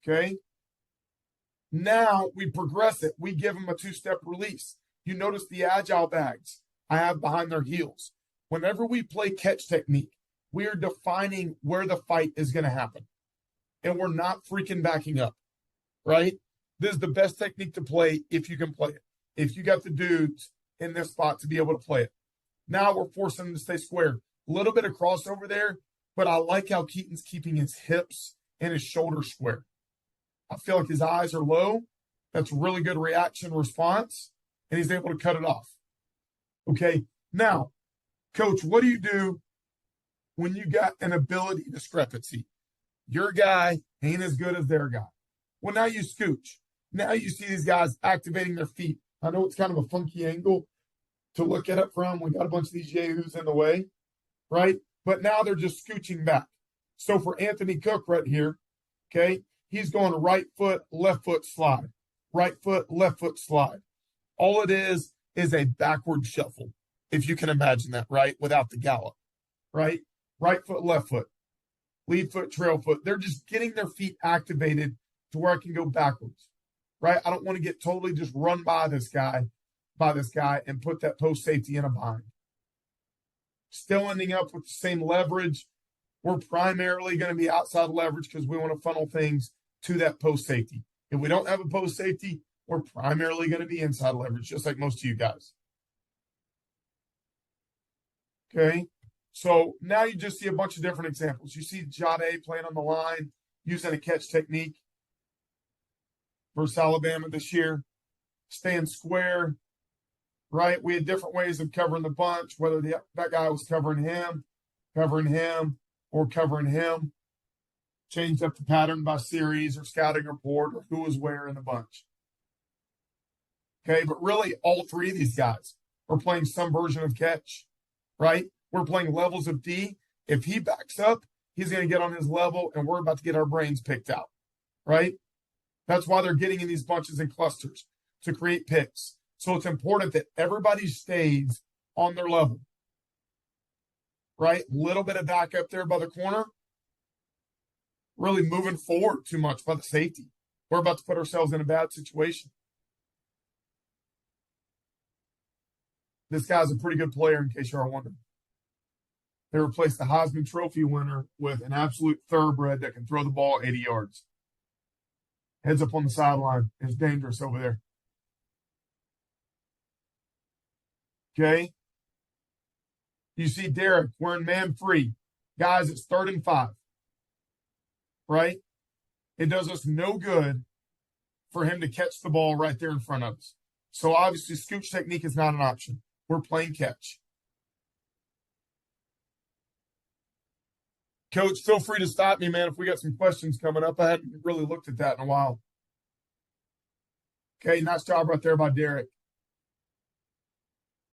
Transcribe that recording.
Okay. Now we progress it. We give them a two-step release. You notice the agile bags I have behind their heels. Whenever we play catch technique, we are defining where the fight is going to happen. And we're not freaking backing up, right? This is the best technique to play if you can play it. If you got the dudes in this spot to be able to play it. Now we're forcing them to stay square. A little bit of crossover there, but I like how Keaton's keeping his hips and his shoulders square. I feel like his eyes are low. That's really good reaction response, and he's able to cut it off. Okay, now, Coach, what do you do when you got an ability discrepancy? Your guy ain't as good as their guy. Well, now you scooch. Now you see these guys activating their feet. I know it's kind of a funky angle to look at it from. We got a bunch of these yahoos in the way, right? But now they're just scooching back. So for Anthony Cook right here, okay, he's going right foot, left foot slide. Right foot, left foot slide. All it is a backward shuffle, if you can imagine that, right? Without the gallop, right? Right foot, left foot. Lead foot, trail foot. They're just getting their feet activated to where I can go backwards, right? I don't want to get totally just run by this guy and put that post safety in a bind. Still ending up with the same leverage. We're primarily going to be outside leverage because we want to funnel things to that post safety. If we don't have a post safety, we're primarily going to be inside leverage, just like most of you guys. Okay, so now you just see a bunch of different examples. You see Jade playing on the line, using a catch technique versus Alabama this year, staying square, right? We had different ways of covering the bunch, whether that guy was covering him, or covering him. Changed up the pattern by series or scouting report or who was where in the bunch. Okay, but really all three of these guys are playing some version of catch, right? We're playing levels of D. If he backs up, he's going to get on his level, and we're about to get our brains picked out, right? That's why they're getting in these bunches and clusters to create picks. So it's important that everybody stays on their level, right? Little bit of back up there by the corner. Really moving forward too much by the safety. We're about to put ourselves in a bad situation. This guy's a pretty good player, in case you're wondering. They replaced the Heisman Trophy winner with an absolute thoroughbred that can throw the ball 80 yards. Heads up on the sideline. It's dangerous over there. Okay. You see Derek wearing man free. Guys, it's 3rd and 5. Right? It does us no good for him to catch the ball right there in front of us. So obviously, scooch technique is not an option. We're playing catch. Coach, feel free to stop me, man, if we got some questions coming up. I hadn't really looked at that in a while. Okay, nice job right there by Derek.